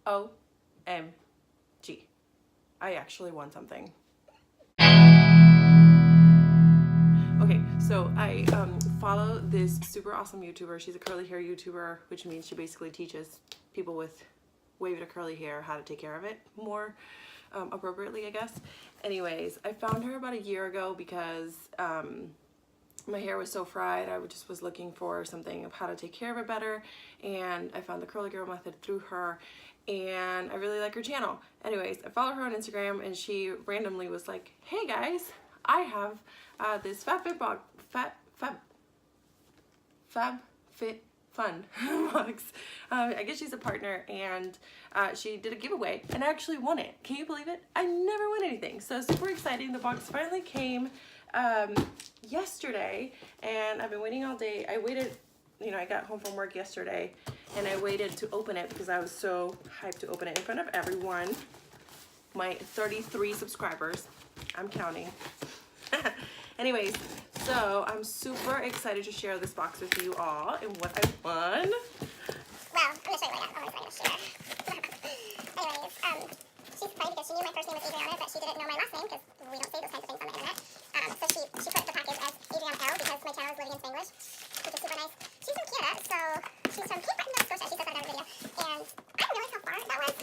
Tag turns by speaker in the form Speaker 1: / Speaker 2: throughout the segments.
Speaker 1: OMG. I actually won something. Okay, so I follow this super awesome YouTuber. She's a curly hair YouTuber, which means she basically teaches people with wavy to curly hair how to take care of it more appropriately, I guess. Anyways, I found her about a year ago because my hair was so fried. I just was looking for something of how to take care of it better, and I found the Curly Girl method through her, and I really like her channel. Anyways, I follow her on Instagram, and she randomly was like, hey guys, I have this FabFitFun box. I guess she's a partner, and she did a giveaway and I actually won it. Can you believe it? I never won anything, so super exciting. The box finally came yesterday, and I've been waiting all day. I waited, you know, I got home from work yesterday and I waited to open it because I was so hyped to open it in front of everyone. My 33 subscribers, I'm counting. Anyways, so I'm super excited to share this box with you all and what I won.
Speaker 2: Well, I'm gonna show you right now. I'm not gonna share. Anyways, she's funny because she knew my first name was Adriana, but she didn't know my last name because we don't say those kinds of things on the internet. So she put the package as Adriana L because my channel is living in Spanglish, which is super nice. She's from Canada, so she's from Quay, Nova Scotia. She says that in every video, and I didn't realize how far that was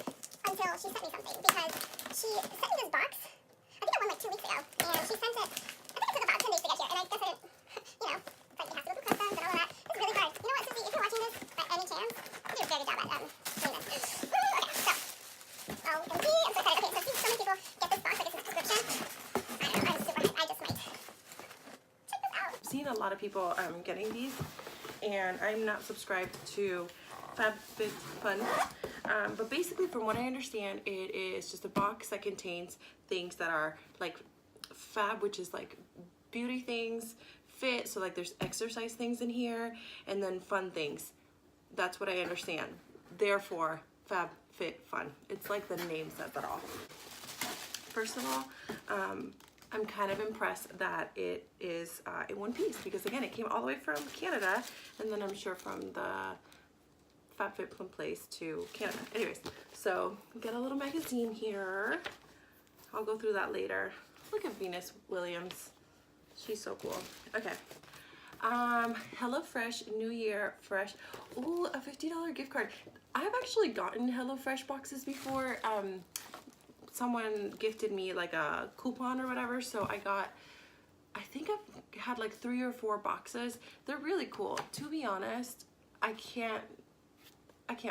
Speaker 2: until she sent me something, because she sent me this box. I think I won like 2 weeks ago, and she sent it. I think it took about 10 days to get here, and I guess I didn't. You know, it's like you have to go through customs and all of that. It's really hard. You know what, Susie? If you're watching this by any chance, you do a very good job at doing this. Okay, so. Oh, and see, I'm so excited. Okay, so so many people get this box like it's in a subscription. I don't know, I'm super hyped. I just might check this out.
Speaker 1: I've seen a lot of people getting these, and I'm not subscribed to FabFitFun, but basically from what I understand, it is just a box that contains things that are like fab, which is like beauty things, fit, so like there's exercise things in here, and then fun things. That's what I understand. Therefore, FabFitFun. It's like the name says it all. First of all, I'm kind of impressed that it is in one piece, because again, it came all the way from Canada, and then I'm sure from the FabFitFun place to Canada. Anyways, so get a little magazine here. I'll go through that later. Look at Venus Williams. She's so cool. Okay. HelloFresh New Year Fresh. Ooh, a $50 gift card. I've actually gotten HelloFresh boxes before. Someone gifted me like a coupon or whatever, so I think I've had like 3 or 4 boxes. They're really cool. To be honest, I can't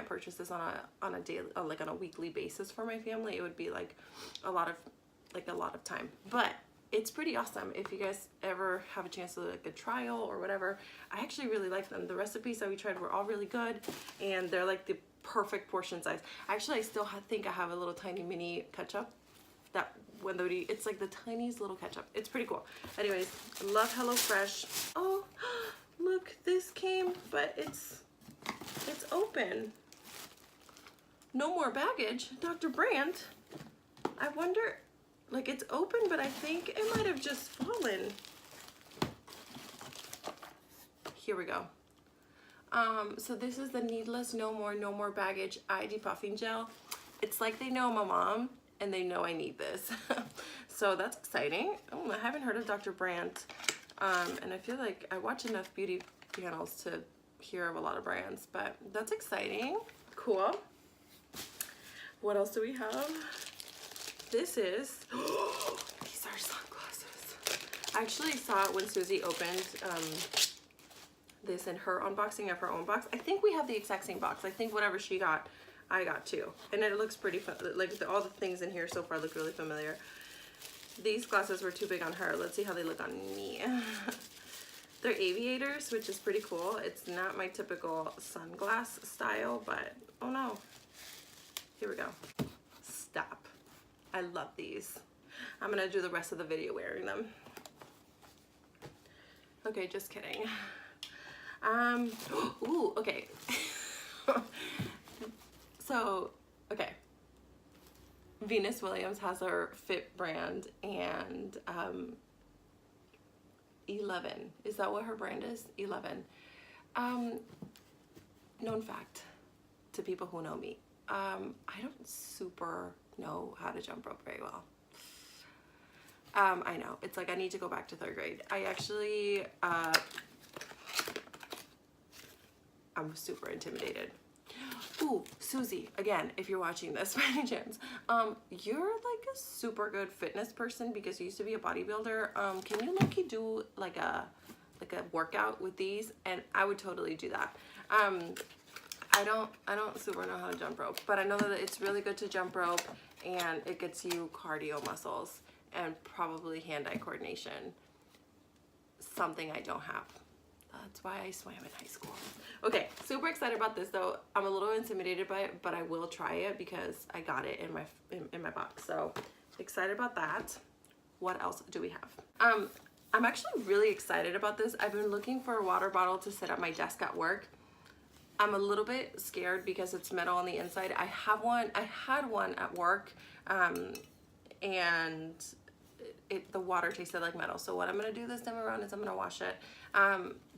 Speaker 1: purchase this on a daily, like on a weekly basis for my family. It would be like a lot of time, but it's pretty awesome. If you guys ever have a chance to do like a trial or whatever, I actually really like them. The recipes that we tried were all really good, and they're like the perfect portion size. Actually, I still think I have a little tiny mini ketchup that when they would eat, it's like the tiniest little ketchup. It's pretty cool. Anyways, I love HelloFresh. Oh, look, this came, but it's open. No more baggage. Dr. Brandt. I wonder, like, it's open, but I think it might have just fallen. Here we go. So this is the Needless No More Baggage Eye Depuffing Gel. It's like they know my mom and they know I need this. So that's exciting. Oh, I haven't heard of Dr. Brandt. And I feel like I watch enough beauty channels to hear of a lot of brands, but that's exciting. Cool. What else do we have? This is, these are sunglasses. I actually saw it when Susie opened this in her unboxing of her own box. I think we have the exact same box. I think whatever she got, I got too. And it looks pretty fun. Like all the things in here so far look really familiar. These glasses were too big on her. Let's see how they look on me. They're aviators, which is pretty cool. It's not my typical sunglass style, but oh no. Here we go. Stop. I love these. I'm gonna do the rest of the video wearing them. Okay, just kidding. Ooh, okay. So, okay. Venus Williams has her Fit brand, and 11. Is that what her brand is? 11. Known fact to people who know me. I don't super know how to jump rope very well. I know, it's like I need to go back to 3rd grade. I actually, I'm super intimidated. Ooh, Susie, again, if you're watching this by any chance, you're like a super good fitness person because you used to be a bodybuilder. Can you low-key do like a workout with these? And I would totally do that. I don't super know how to jump rope, but I know that it's really good to jump rope and it gets you cardio muscles and probably hand-eye coordination. Something I don't have. That's why I swam in high school. Okay, super excited about this though. I'm a little intimidated by it, but I will try it because I got it in my box. So excited about that. What else do we have? I'm actually really excited about this. I've been looking for a water bottle to sit at my desk at work. I'm a little bit scared because it's metal on the inside. I had one at work, and the water tasted like metal. So what I'm gonna do this time around is I'm gonna wash it.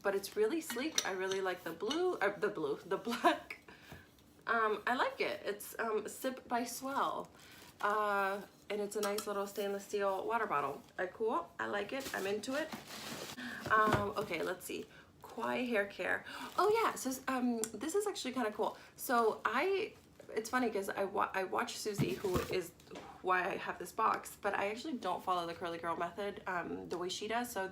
Speaker 1: But it's really sleek. I really like the black. I like it. It's Sip by Swell. And it's a nice little stainless steel water bottle. Cool, I like it, I'm into it. Okay, let's see. Quai hair care. Oh yeah, so this is actually kind of cool. So it's funny because I watch Susie, who is why I have this box, but I actually don't follow the curly girl method the way she does. So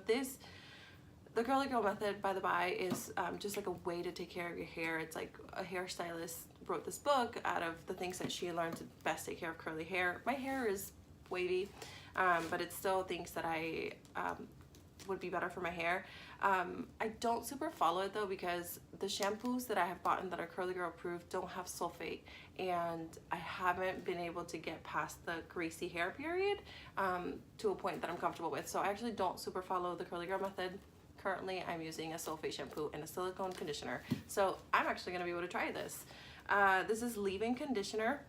Speaker 1: the curly girl method, by the by, is just like a way to take care of your hair. It's like a hairstylist wrote this book out of the things that she learned to best take care of curly hair. My hair is wavy, but it's still things that I would be better for my hair. I don't super follow it though because the shampoos that I have bought that are curly girl approved don't have sulfate, and I haven't been able to get past the greasy hair period to a point that I'm comfortable with. So I actually don't super follow the curly girl method. Currently, I'm using a sulfate shampoo and a silicone conditioner. So I'm actually gonna be able to try this. This is leave-in conditioner.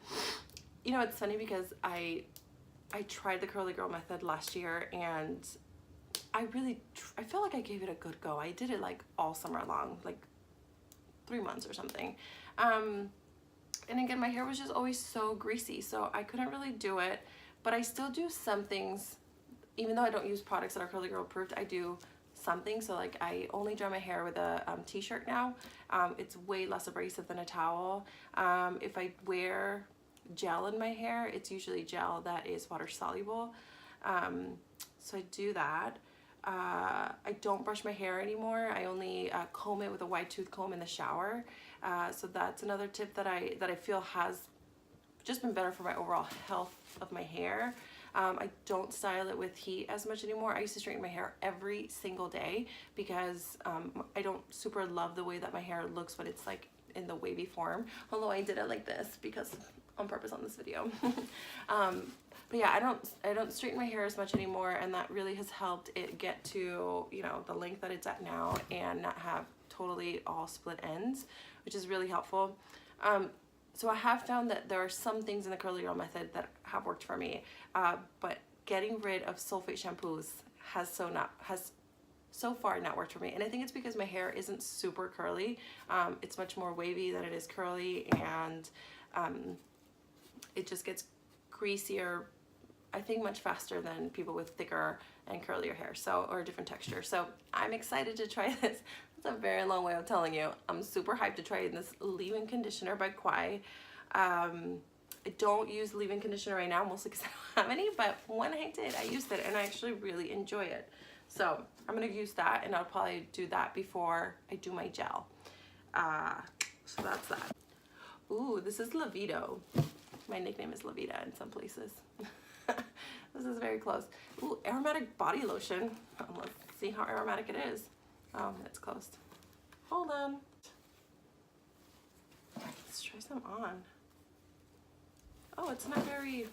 Speaker 1: You know, it's funny because I tried the curly girl method last year and I feel like I gave it a good go. I did it like all summer long, like 3 months or something. And again, my hair was just always so greasy, so I couldn't really do it, but I still do some things. Even though I don't use products that are curly girl approved, I do something. So like I only dry my hair with a t-shirt now. It's way less abrasive than a towel. If I wear gel in my hair, it's usually gel that is water soluble. So I do that. I don't brush my hair anymore. I only comb it with a wide tooth comb in the shower. So that's another tip that I feel has just been better for my overall health of my hair. I don't style it with heat as much anymore. I used to straighten my hair every single day because I don't super love the way that my hair looks when it's like in the wavy form, although I did it like this because on purpose on this video. But yeah, I don't straighten my hair as much anymore, and that really has helped it get to, you know, the length that it's at now and not have totally all split ends, which is really helpful. So I have found that there are some things in the curly girl method that have worked for me, but getting rid of sulfate shampoos has so far not worked for me. And I think it's because my hair isn't super curly. It's much more wavy than it is curly, and it just gets greasier, I think, much faster than people with thicker and curlier hair, so, or a different texture. So I'm excited to try this. That's a very long way of telling you I'm super hyped to try this leave-in conditioner by Quai. I don't use leave-in conditioner right now, mostly because I don't have any, but when I did, I used it and I actually really enjoy it. So I'm gonna use that, and I'll probably do that before I do my gel. So that's that. Ooh, this is Lavido. My nickname is Lavita in some places. This is very close. Ooh, Aromatic body lotion. Let's see how aromatic it is. Oh, it's closed. Hold on. Let's try some on. Oh, it's not very...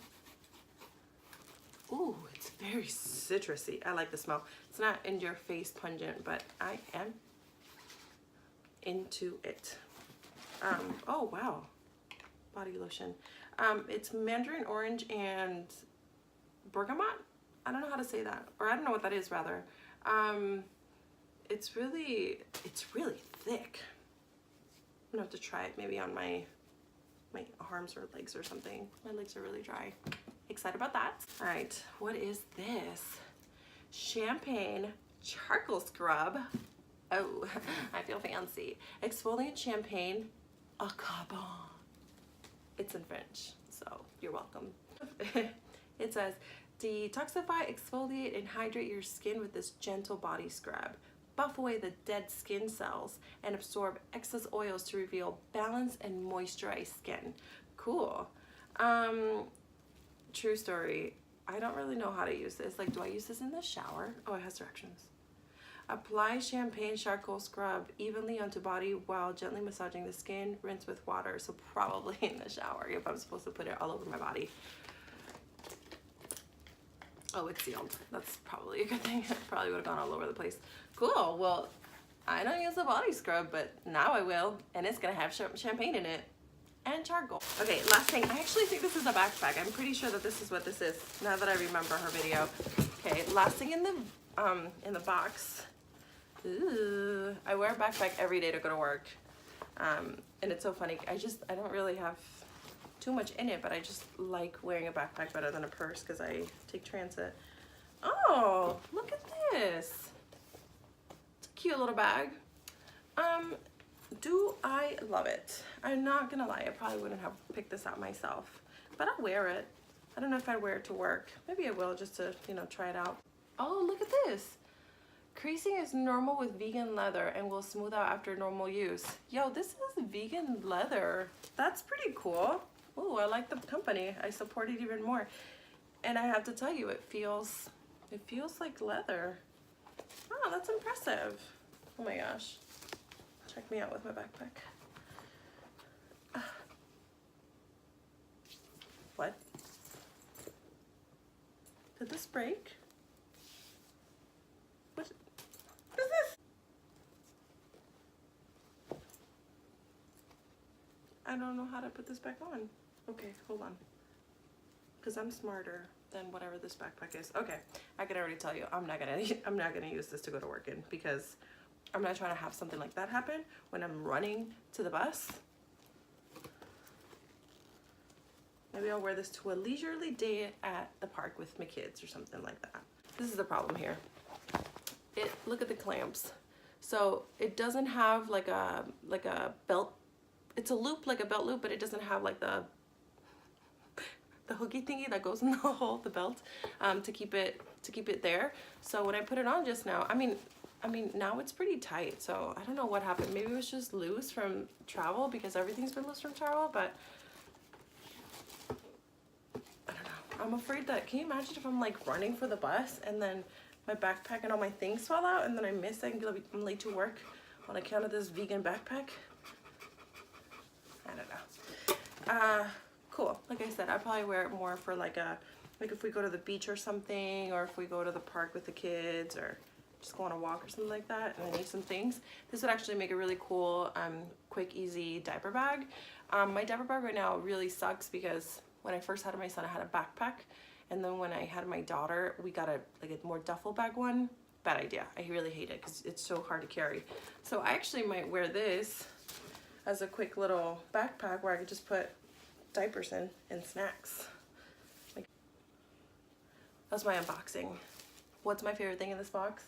Speaker 1: Ooh, it's very citrusy. I like the smell. It's not in your face pungent, but I am into it. Oh, wow. Body lotion. It's mandarin orange and bergamot. I don't know how to say that, or I don't know what that is rather. It's really thick. I'm gonna have to try it maybe on my my arms or legs or something. My legs are really dry. Excited about that. All right, what is this? Champagne charcoal scrub. Oh, I feel fancy. Exfoliant champagne acabon. It's in French, so you're welcome. It says, detoxify, exfoliate, and hydrate your skin with this gentle body scrub. Buff away the dead skin cells and absorb excess oils to reveal balanced and moisturized skin. Cool. True story. I don't really know how to use this. Like, do I use this in the shower? Oh, it has directions. Apply champagne charcoal scrub evenly onto body while gently massaging the skin. Rinse with water. So probably in the shower if I'm supposed to put it all over my body. Oh, it's sealed. That's probably a good thing. It probably would have gone all over the place. Cool. Well, I don't use a body scrub, but now I will. And it's going to have champagne in it and charcoal. Okay, last thing. I actually think this is a backpack. I'm pretty sure that this is what this is now that I remember her video. Okay, last thing in the box. Ooh, I wear a backpack every day to go to work. And it's so funny. I don't really have too much in it, but I just like wearing a backpack better than a purse because I take transit. Oh, look at this. It's a cute little bag. Do I love it? I'm not gonna lie, I probably wouldn't have picked this out myself, but I'll wear it. I don't know if I'd wear it to work. Maybe I will just to, you know, try it out. Oh, look at this. Creasing is normal with vegan leather and will smooth out after normal use. Yo, this is vegan leather. That's pretty cool. Ooh, I like the company. I support it even more. And I have to tell you, it feels like leather. Oh, that's impressive. Oh my gosh. Check me out with my backpack. What? Did this break? What is this? I don't know how to put this back on. Okay, hold on. Because I'm smarter than whatever this backpack is. Okay, I can already tell you, I'm not gonna use this to go to work in because I'm not trying to have something like that happen when I'm running to the bus. Maybe I'll wear this to a leisurely day at the park with my kids or something like that. This is the problem here. Look at the clamps. So it doesn't have like a belt. It's a loop, like a belt loop, but it doesn't have like the hooky thingy that goes in the hole, the belt, to keep it there. So when I put it on just now, I mean now it's pretty tight. So I don't know what happened. Maybe it was just loose from travel because everything's been loose from travel, but I don't know. I'm afraid that, can you imagine if I'm like running for the bus and then my backpack and all my things fall out and then I miss it and I'm late to work on account of this vegan backpack? I don't know. Cool. Like I said, I probably wear it more for like if we go to the beach or something, or if we go to the park with the kids, or just go on a walk or something like that and I need some things. This would actually make a really cool, quick, easy diaper bag. My diaper bag right now really sucks because when I first had my son, I had a backpack. And then when I had my daughter, we got a more duffel bag one. Bad idea. I really hate it because it's so hard to carry. So I actually might wear this as a quick little backpack where I could just put diapers in and snacks. That's my unboxing. What's my favorite thing in this box?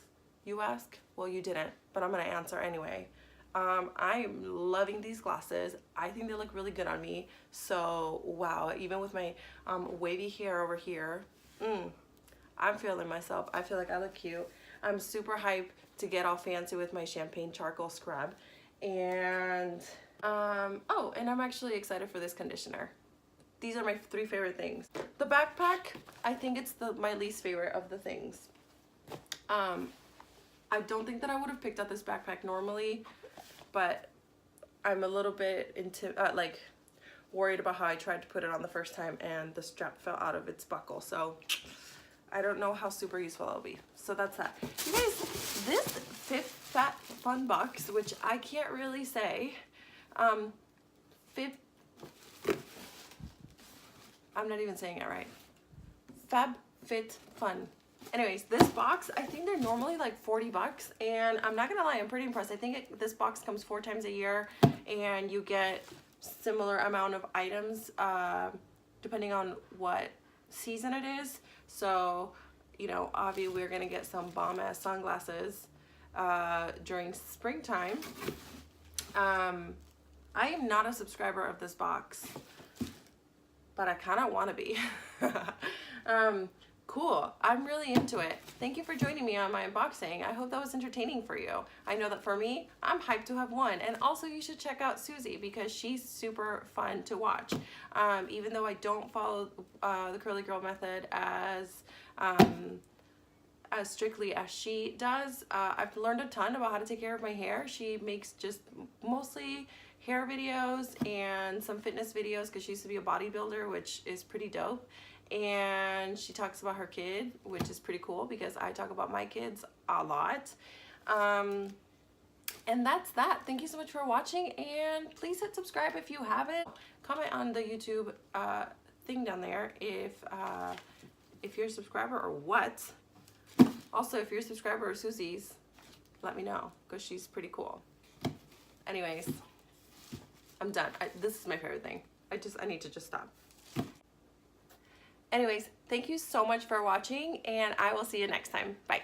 Speaker 1: You ask? Well, you didn't, but I'm gonna answer anyway. I'm loving these glasses. I think they look really good on me. So wow, even with my wavy hair over here, I'm feeling myself. I feel like I look cute. I'm super hyped to get all fancy with my champagne charcoal scrub. And oh, and I'm actually excited for this conditioner. These are my 3 favorite things. The backpack, I think it's my least favorite of the things. I don't think that I would have picked up this backpack normally, but I'm a little bit worried about how I tried to put it on the first time and the strap fell out of its buckle. So I don't know how super useful it'll be. So that's that. You guys, this FabFitFun box, which I can't really say, I'm not even saying it right. FabFitFun. Anyways, this box, I think they're normally like 40 bucks, and I'm not gonna lie, I'm pretty impressed. I think this box comes 4 times a year, and you get similar amount of items depending on what season it is. So, you know, obviously we're gonna get some bomb ass sunglasses during springtime. I am not a subscriber of this box, but I kind of want to be. Cool. I'm really into it. Thank you for joining me on my unboxing. I hope that was entertaining for you. I know that for me, I'm hyped to have one. And also you should check out Susie because she's super fun to watch. Even though I don't follow the curly girl method as strictly as she does, I've learned a ton about how to take care of my hair. She makes just mostly hair videos and some fitness videos because she used to be a bodybuilder, which is pretty dope. And she talks about her kid, which is pretty cool because I talk about my kids a lot. And that's that. Thank you so much for watching, and please hit subscribe if you haven't. Comment on the YouTube thing down there if you're a subscriber or what. Also, if you're a subscriber of Susie's, let me know because she's pretty cool. Anyways, I'm done. This is my favorite thing. I need to just stop. Anyways, thank you so much for watching, and I will see you next time. Bye.